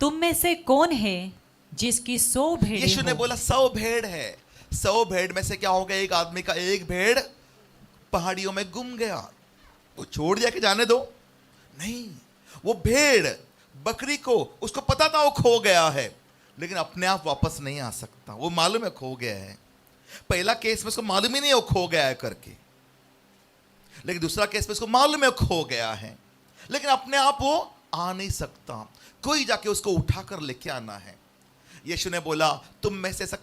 तुम में से कौन है जिसकी 100 भेड़ें यीशु ने हो? बोला 100 भेड़ है। 100 भेड़ में से क्या हो गया, एक आदमी का एक भेड़ पहाड़ियों में गुम गया। वो छोड़ दिया कि जाने दो? नहीं, वो भेड़ बकरी को, उसको पता था वो खो गया है, लेकिन अपने आप वापस नहीं आ सकता। वो मालूम है खो गया है। पहला केस में उसको मालूम ही नहीं है वो खो गया है करके, लेकिन दूसरा केस में उसको मालूम है वो खो गया है, लेकिन अपने आप वो आ नहीं सकता। कोई जाके उसको उठाकर लेके आना है। यीशु ने बोला तुम में से ऐसा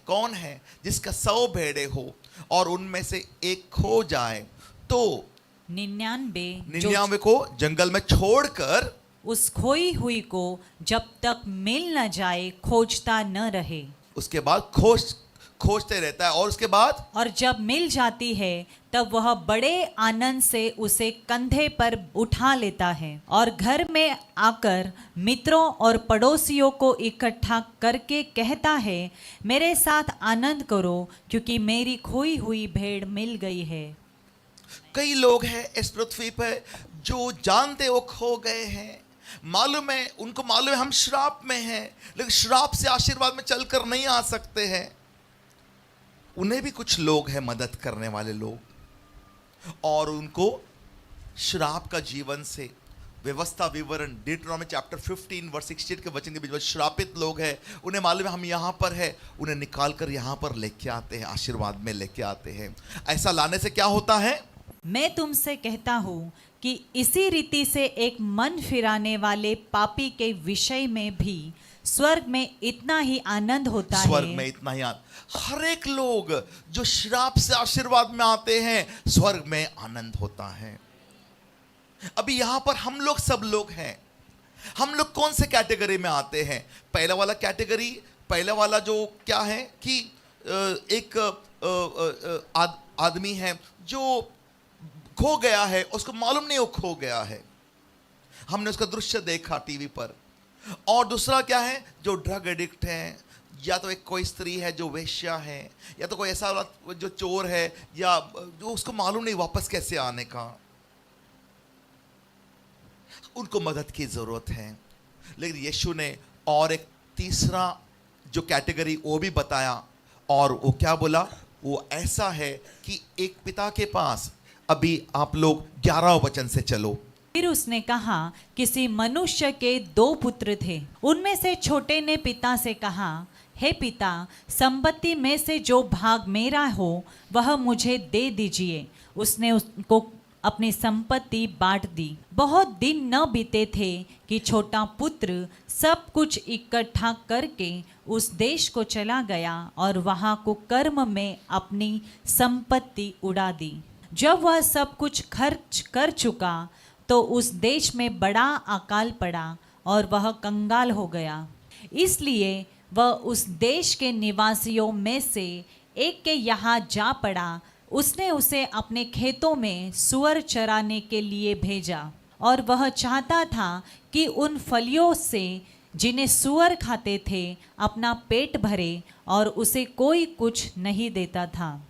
कौन है जिसका 100 भेड़े हो और उनमें से एक खो जाए तो 99 को जंगल में छोड़कर उस खोई हुई को जब तक मिल न जाए खोजता न रहे। उसके बाद खोजते रहता है, और उसके बाद और जब मिल जाती है तब वह बड़े आनंद से उसे कंधे पर उठा लेता है और घर में आकर मित्रों और पड़ोसियों को इकट्ठा करके कहता है, मेरे साथ आनंद करो क्योंकि मेरी खोई हुई भेड़ मिल गई है। कई लोग हैं इस पृथ्वी पर जो जानते वो खो गए हैं, मालूम है उनको, मालूम है हम श्राप में हैं, लेकिन श्राप से आशीर्वाद में चलकर नहीं आ सकते हैं। उन्हें भी कुछ लोग हैं मदद करने वाले लोग, और उनको श्राप का जीवन से व्यवस्था विवरण डिट्रोनॉमी चैप्टर 15 वर्स 68 के वचन के बीच में श्रापित लोग हैं, उन्हें मालूम है हम यहाँ पर है, उन्हें निकाल कर यहाँ पर लेके आते हैं, आशीर्वाद में लेके आते हैं। ऐसा लाने से क्या होता है? मैं तुमसे कहता हूँ कि इसी रीति से एक मन फिराने वाले पापी के विषय में भी स्वर्ग में इतना ही आनंद होता है। स्वर्ग में इतना ही आनंद। हर एक लोग जो श्राप से आशीर्वाद में आते हैं, स्वर्ग में आनंद होता है। अभी यहां पर हम लोग सब लोग हैं। हम लोग कौन से कैटेगरी में आते हैं? पहला वाला जो क्या है कि एक आदमी है जो खो गया है, उसको मालूम नहीं वो खो गया है, हमने उसका दृश्य देखा टीवी पर। और दूसरा क्या है, जो ड्रग एडिक्ट है, या तो एक कोई स्त्री है जो वेश्या है, या तो कोई ऐसा जो चोर है, या जो उसको मालूम नहीं वापस कैसे आने का, उनको मदद की जरूरत है। लेकिन यीशु ने और एक तीसरा जो कैटेगरी वो भी बताया, और वो क्या बोला? वो ऐसा है कि एक पिता के पास, अभी आप लोग 11 वचन से चलो। फिर उसने कहा, किसी मनुष्य के 2 पुत्र थे। उनमें से छोटे ने पिता से कहा, हे पिता, संपत्ति में से जो भाग मेरा हो वह मुझे दे दीजिए। उसने उसको अपनी संपत्ति बांट दी। बहुत दिन न बीते थे कि छोटा पुत्र सब कुछ इकट्ठा करके उस देश को चला गया और वहां कुकर्म में अपनी संपत्ति उड़ा दी। जब वह सब कुछ खर्च कर चुका तो उस देश में बड़ा अकाल पड़ा और वह कंगाल हो गया। इसलिए वह उस देश के निवासियों में से एक के यहाँ जा पड़ा। उसने उसे अपने खेतों में सूअर चराने के लिए भेजा, और वह चाहता था कि उन फलियों से जिन्हें सूअर खाते थे अपना पेट भरे, और उसे कोई कुछ नहीं देता था।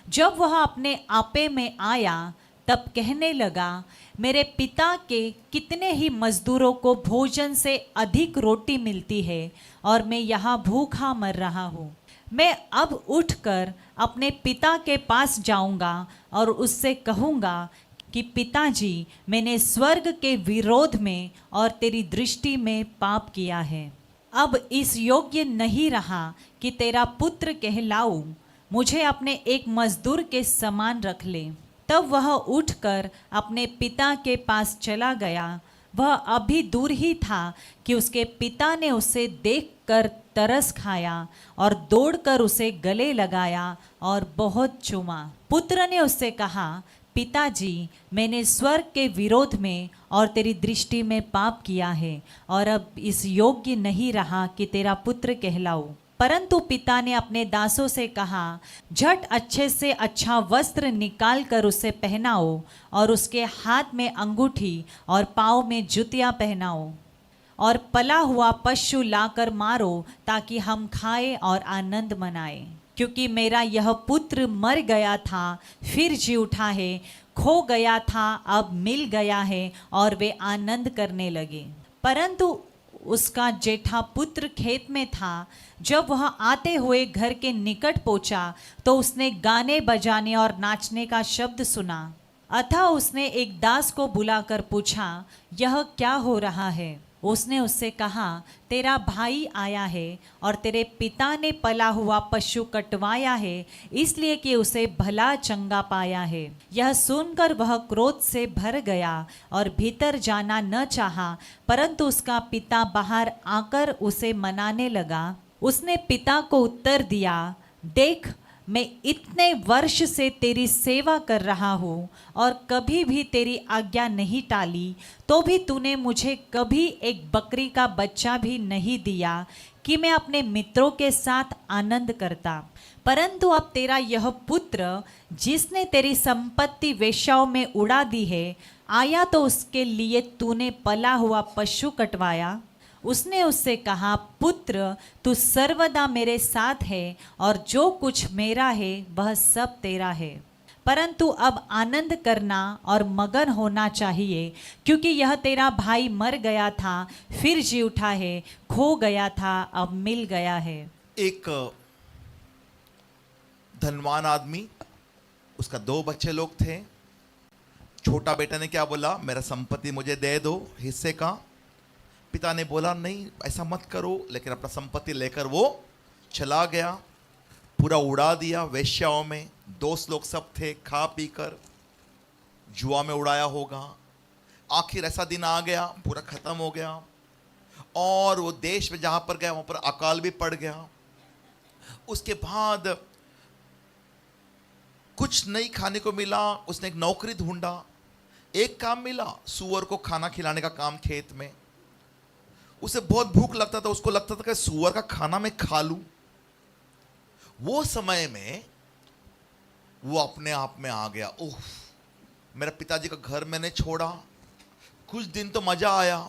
जब वह अपने आपे में आया तब कहने लगा, मेरे पिता के कितने ही मजदूरों को भोजन से अधिक रोटी मिलती है और मैं यहाँ भूखा मर रहा हूँ। मैं अब उठकर अपने पिता के पास जाऊँगा और उससे कहूँगा कि पिताजी, मैंने स्वर्ग के विरोध में और तेरी दृष्टि में पाप किया है। अब इस योग्य नहीं रहा कि तेरा पुत्र कहलाऊं। मुझे अपने एक मजदूर के समान रख ले। तब वह उठकर अपने पिता के पास चला गया। वह अभी दूर ही था कि उसके पिता ने उसे देखकर तरस खाया और दौड़कर उसे गले लगाया और बहुत चूमा। पुत्र ने उससे कहा, पिताजी, मैंने स्वर्ग के विरोध में और तेरी दृष्टि में पाप किया है और अब इस योग्य नहीं रहा कि तेरा पुत्र कहलाऊं। परंतु पिता ने अपने दासों से कहा, झट अच्छे से अच्छा वस्त्र निकाल कर उसे पहनाओ और उसके हाथ में अंगूठी और पाँव में जूतियाँ पहनाओ, और पला हुआ पशु लाकर मारो ताकि हम खाएं और आनंद मनाएं। क्योंकि मेरा यह पुत्र मर गया था, फिर जी उठा है, खो गया था, अब मिल गया है। और वे आनंद करने लगे। परंतु उसका जेठा पुत्र खेत में था। जब वह आते हुए घर के निकट पहुंचा तो उसने गाने बजाने और नाचने का शब्द सुना। अतः उसने एक दास को बुलाकर पूछा, यह क्या हो रहा है? उसने उससे कहा, तेरा भाई आया है और तेरे पिता ने पला हुआ पशु कटवाया है, इसलिए कि उसे भला चंगा पाया है। यह सुनकर वह क्रोध से भर गया और भीतर जाना न चाहा, परंतु उसका पिता बाहर आकर उसे मनाने लगा। उसने पिता को उत्तर दिया, देख, मैं इतने वर्ष से तेरी सेवा कर रहा हूँ और कभी भी तेरी आज्ञा नहीं टाली, तो भी तूने मुझे कभी एक बकरी का बच्चा भी नहीं दिया कि मैं अपने मित्रों के साथ आनंद करता। परंतु अब तेरा यह पुत्र, जिसने तेरी संपत्ति वेश्याओं में उड़ा दी है, आया तो उसके लिए तूने पला हुआ पशु कटवाया। उसने उससे कहा, पुत्र, तू सर्वदा मेरे साथ है और जो कुछ मेरा है वह सब तेरा है, परंतु अब आनंद करना और मगन होना चाहिए, क्योंकि यह तेरा भाई मर गया था, फिर जी उठा है, खो गया था, अब मिल गया है। एक धनवान आदमी, उसका 2 बच्चे लोग थे। छोटा बेटा ने क्या बोला, मेरा संपत्ति मुझे दे दो हिस्से का। पिता ने बोला, नहीं ऐसा मत करो, लेकिन अपना संपत्ति लेकर वो चला गया, पूरा उड़ा दिया वेश्याओं में। दोस्त लोग सब थे, खा पी कर जुआ में उड़ाया होगा। आखिर ऐसा दिन आ गया, पूरा खत्म हो गया और वो देश में जहां पर गया वहां पर अकाल भी पड़ गया। उसके बाद कुछ नहीं खाने को मिला। उसने एक नौकरी ढूंढा, एक काम मिला, सूअर को खाना खिलाने का काम खेत में। उसे बहुत भूख लगता था, उसको लगता था कि सूअर का खाना मैं खा लूं। वो समय में वो अपने आप में आ गया, ओह, मेरा पिताजी का घर मैंने छोड़ा, कुछ दिन तो मजा आया,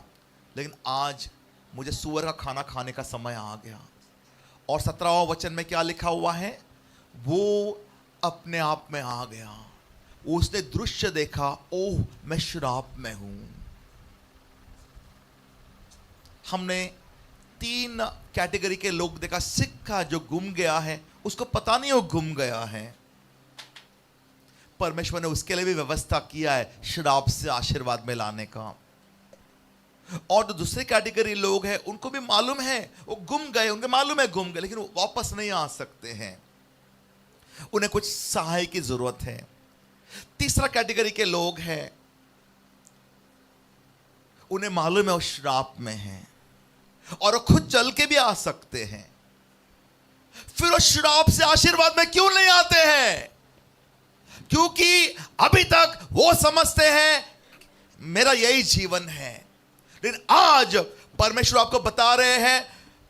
लेकिन आज मुझे सूअर का खाना खाने का समय आ गया। और 17वां वचन में क्या लिखा हुआ है, वो अपने आप में आ गया। उसने दृश्य देखा, ओह, मैं श्राप में हूं। हमने 3 कैटेगरी के लोग देखा। सिक्का जो गुम गया है, उसको पता नहीं वो गुम गया है, परमेश्वर ने उसके लिए भी व्यवस्था किया है श्राप से आशीर्वाद में लाने का। और जो दूसरी कैटेगरी लोग हैं, उनको भी मालूम है वो गुम गए, उनको मालूम है गुम गए, लेकिन वो वापस नहीं आ सकते हैं, उन्हें कुछ सहाय की जरूरत है। तीसरा कैटेगरी के लोग हैं, उन्हें मालूम है वो श्राप में हैं और वो खुद चल के भी आ सकते हैं, फिर वो श्राप से आशीर्वाद में क्यों नहीं आते हैं? क्योंकि अभी तक वो समझते हैं मेरा यही जीवन है। लेकिन आज परमेश्वर आपको बता रहे हैं,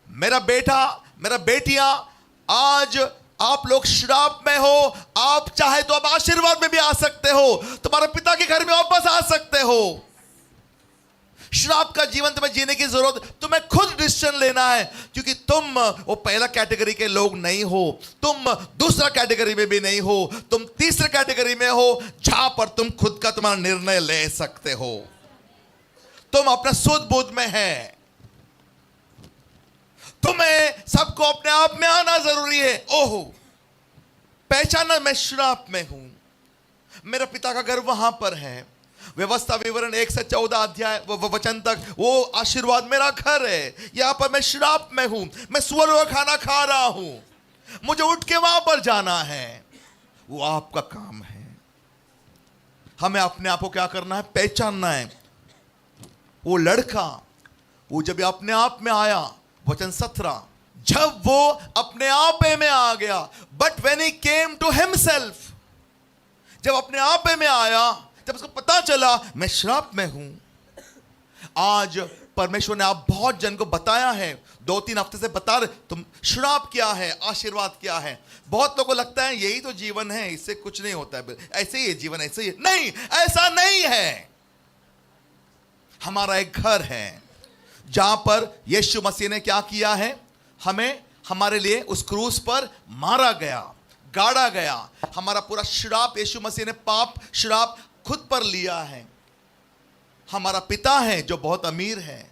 मेरा बेटा, मेरा बेटियां, आज आप लोग श्राप में हो, आप चाहे तो आप आशीर्वाद में भी आ सकते हो, तुम्हारे पिता के घर में वापस आ सकते हो। श्राप का जीवन तुम्हें जीने की जरूरत, तुम्हें खुद डिसीजन लेना है, क्योंकि तुम वो पहला कैटेगरी के लोग नहीं हो, तुम दूसरा कैटेगरी में भी नहीं हो, तुम तीसरे कैटेगरी में हो जहां पर तुम खुद का तुम्हारा निर्णय ले सकते हो, तुम अपने सुध बुध में है। तुम्हें सबको अपने आप में आना जरूरी है। ओहो, पहचाना मैं श्राप में हूं, मेरा पिता का घर वहां पर है। व्यवस्था विवरण 1 से 14 अध्याय वचन तक, वो आशीर्वाद मेरा घर है, यहां पर मैं श्राप में हूं, मैं सूअर का खाना खा रहा हूं, मुझे उठ के वहां पर जाना है। वो आपका काम है। हमें अपने आप को क्या करना है? पहचानना है। वो लड़का, वो जब अपने आप में आया, वचन 17, जब वो अपने आप में आ गया, but when he came to himself, जब अपने आप में आया, जब उसको पता चला मैं श्राप में हूं। आज परमेश्वर ने आप बहुत जन को बताया है, 2-3 हफ्ते से बता रहे तुम श्राप क्या है, आशीर्वाद क्या है। बहुत लोगों को लगता है यही तो जीवन है, इससे कुछ नहीं होता है, ऐसे ही है जीवन, ऐसे ही है। नहीं, ऐसा नहीं है। हमारा एक घर है जहां पर यीशु मसीह ने क्या किया है, हमें हमारे लिए उस क्रूस पर मारा गया, गाड़ा गया। हमारा पूरा श्राप यीशु मसीह ने पाप श्राप खुद पर लिया है। हमारा पिता है जो बहुत अमीर है,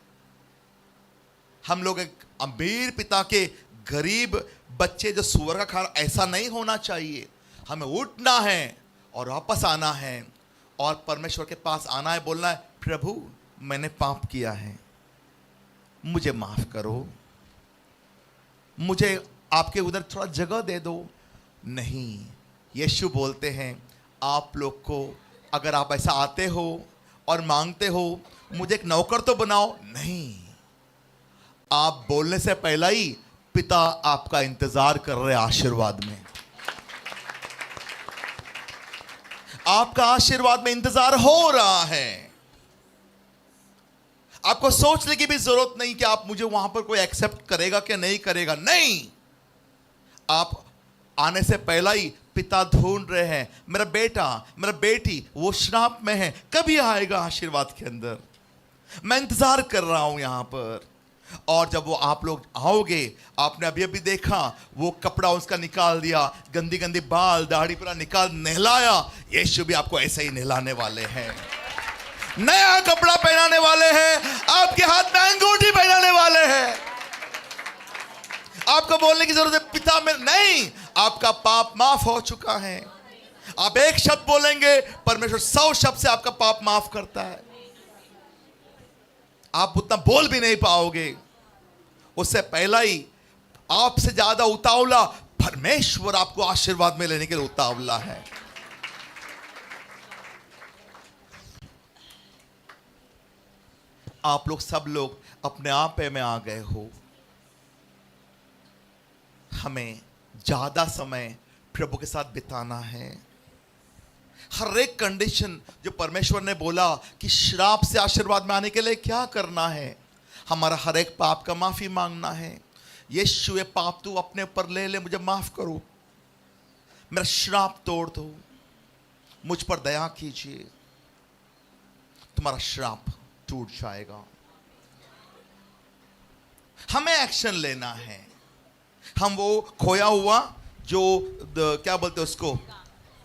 हम लोग एक अमीर पिता के गरीब बच्चे जो सुअर का खाना, ऐसा नहीं होना चाहिए। हमें उठना है और वापस आना है और परमेश्वर के पास आना है, बोलना है प्रभु मैंने पाप किया है, मुझे माफ करो, मुझे आपके उधर थोड़ा जगह दे दो। नहीं, यीशु बोलते हैं आप लोग को अगर आप ऐसा आते हो और मांगते हो मुझे एक नौकर तो बनाओ, नहीं, आप बोलने से पहले ही पिता आपका इंतजार कर रहे आशीर्वाद में। आपका आशीर्वाद में इंतजार हो रहा है। आपको सोचने की भी जरूरत नहीं कि आप मुझे वहां पर कोई एक्सेप्ट करेगा कि नहीं करेगा। नहीं, आप आने से पहला ही पिता ढूंढ रहे हैं, मेरा बेटा मेरा बेटी वो श्राप में है, कभी आएगा आशीर्वाद के अंदर, मैं इंतजार कर रहा हूं यहां पर। और जब वो आप लोग आओगे, आपने अभी अभी देखा वो कपड़ा उसका निकाल दिया, गंदी गंदी बाल दाढ़ी पूरा निकाल नहलाया, यीशु भी आपको ऐसे ही नहलाने वाले हैं, नया कपड़ा पहनाने वाले हैं, आपके हाथ में अंगूठी पहनाने वाले हैं। आपको बोलने की जरूरत है पिता में नहीं, आपका पाप माफ हो चुका है। आप एक शब्द बोलेंगे, परमेश्वर 100 शब्द से आपका पाप माफ करता है। आप उतना बोल भी नहीं पाओगे। उससे पहला ही आपसे ज्यादा उतावला परमेश्वर आपको आशीर्वाद में लेने के लिए उतावला है। आप लोग सब लोग अपने आप में आ गए हो। हमें ज्यादा समय प्रभु के साथ बिताना है। हर एक कंडीशन जो परमेश्वर ने बोला कि श्राप से आशीर्वाद में आने के लिए क्या करना है, हमारा हर एक पाप का माफी मांगना है। यीशु ये पाप तू अपने ऊपर ले ले, मुझे माफ करो, मेरा श्राप तोड़ दो, मुझ पर दया कीजिए, तुम्हारा श्राप टूट जाएगा। हमें एक्शन लेना है। हम वो खोया हुआ जो क्या बोलते हैं उसको,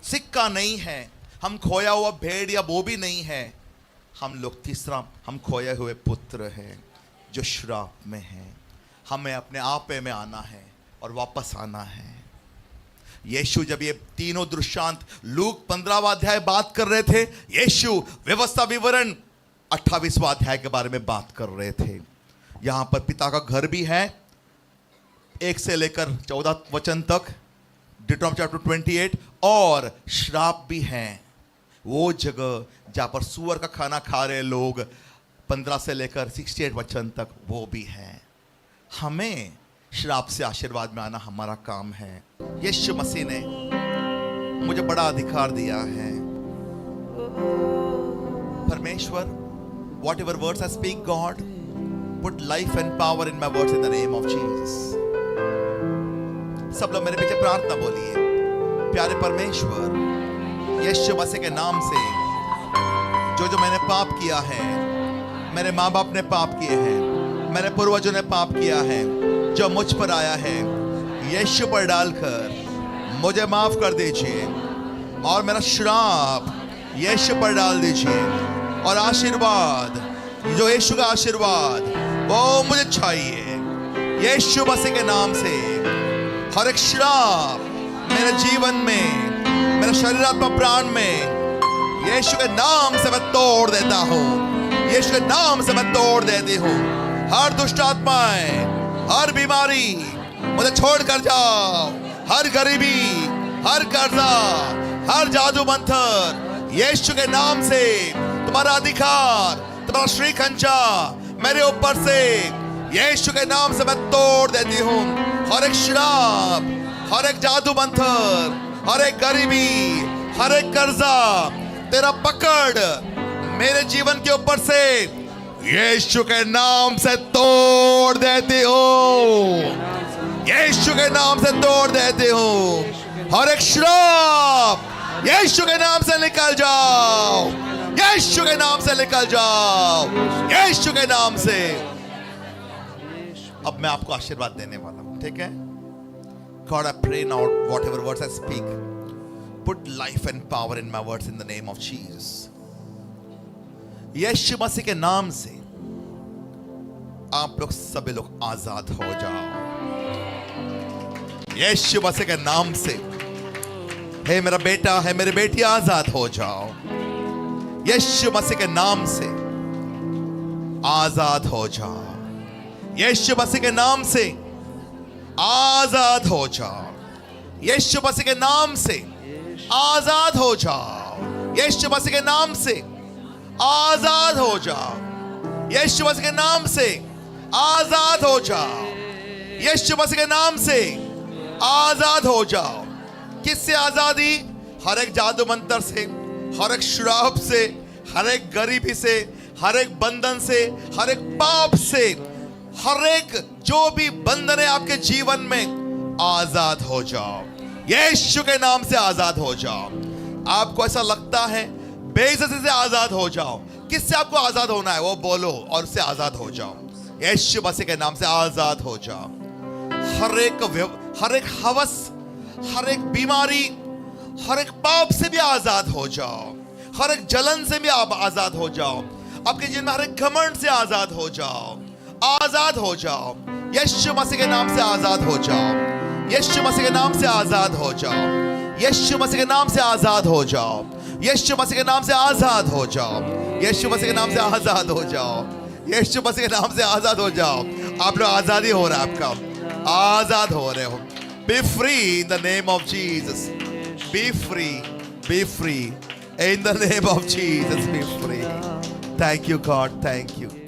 सिक्का नहीं है, हम खोया हुआ भेड़ या वो भी नहीं है। हम लोग तीसरा, हम खोए हुए पुत्र हैं जो श्राप में हैं। हमें अपने आप में आना है और वापस आना है। यीशु जब ये तीनों दृष्टांत लूक 15वां अध्याय बात कर रहे थे, यीशु व्यवस्था विवरण 28वां अध्याय के बारे में बात कर रहे थे। यहां पर पिता का घर भी है, 1 से लेकर 14 वचन तक, डिटोम चैप्टर 28, और श्राप भी हैं, वो जगह जहां पर सुअर का खाना खा रहे लोग, 15 से लेकर 68 वचन तक, वो भी है। हमें श्राप से आशीर्वाद में आना हमारा काम है। यीशु मसीह ने मुझे बड़ा अधिकार दिया है। परमेश्वर, what ever words I speak God, put life and power in my words in the name of Jesus. सब लोग मेरे पीछे प्रार्थना बोलिए। प्यारे परमेश्वर, यीशु मसीह के नाम से जो मैंने पाप किया है, मेरे माँ बाप ने पाप किए हैं, मेरे पूर्वजों ने पाप किया है, जो मुझ पर आया है, यीशु पर डालकर मुझे माफ कर दीजिए और मेरा श्राप यीशु पर डाल दीजिए, और आशीर्वाद, जो यीशु का आशीर्वाद वो मुझे चाहिए। यीशु मसीह के नाम से हर एक श्राप मेरे जीवन में, मेरे शरीर आत्मा प्राण में, यीशु के नाम से मैं तोड़ देता हूँ। यीशु के नाम से मैं तोड़ देती हूँ। हर दुष्ट आत्माएं, हर बीमारी मुझे छोड़ कर जाओ। हर गरीबी, हर कर्जा, हर जादू मंत्र, यीशु के नाम से तुम्हारा अधिकार, तुम्हारा श्रीखंचा मेरे ऊपर से यीशु के नाम से मैं तोड़ देती हूँ। हर एक श्राप, हर एक जादू मंत्र, हर एक गरीबी, हर एक कर्जा, तेरा पकड़ मेरे जीवन के ऊपर से यीशु के नाम से तोड़ देती हूँ। यीशु के नाम से तोड़ देती हूँ। हर एक श्राप यीशु के नाम से निकल जाओ। यीशु के नाम से निकल जाओ। यीशु के नाम से। अब मैं आपको आशीर्वाद देने वाला हूं, ठीक है? God, I pray now whatever words I speak, put life and power in my words in the name of Jesus. यीशु मसीह के नाम से आप लोग सभी लोग आजाद हो जाओ यीशु मसीह के नाम से। हे मेरा बेटा, है मेरी बेटी, आजाद हो जाओ यीशु मसीह के नाम से। आजाद हो जाओ यीशु मसीह के नाम से। आजाद हो जाओ यीशु मसीह के नाम से। आजाद हो जाओ यीशु मसीह के नाम से। आजाद हो जाओ यीशु मसीह के नाम से। आजाद हो जाओ यीशु मसीह के नाम से। आजाद हो जाओ। किससे आजादी? हर एक जादू मंत्र से, हर एक श्राप से, हर एक गरीबी से, हर एक बंधन से, हर एक पाप से, हर एक जो भी बंधन है आपके जीवन में, आजाद हो जाओ यीशु के नाम से। आजाद हो जाओ। आपको ऐसा लगता है बेइज्जती से आजाद हो जाओ। किससे आपको आजाद होना है वो बोलो और उससे आजाद हो जाओ यीशु मसीह के नाम से। आजाद हो जाओ। हर एक हवस, हर एक बीमारी, हर एक पाप से भी आजाद हो जाओ। हर एक जलन से भी आप आजाद हो जाओ। आपके जीवन में हर एक घमंड से आजाद हो जाओ। आजाद हो जाओ यीशु मसीह के नाम से। आजाद हो जाओ यीशु मसीह के नाम से। आजाद हो जाओ यीशु मसीह के नाम से। आजाद हो जाओ यीशु मसीह के नाम से। आजाद हो जाओ यीशु मसीह के नाम से। आजाद हो जाओ यीशु मसीह के नाम से। आजाद हो जाओ। आप लोग आजादी हो रहा है आपका। आजाद हो रहे हो। Be free in the name of Jesus. Be free. Be free. In the name of Jesus, be free. Thank you, God. Thank you.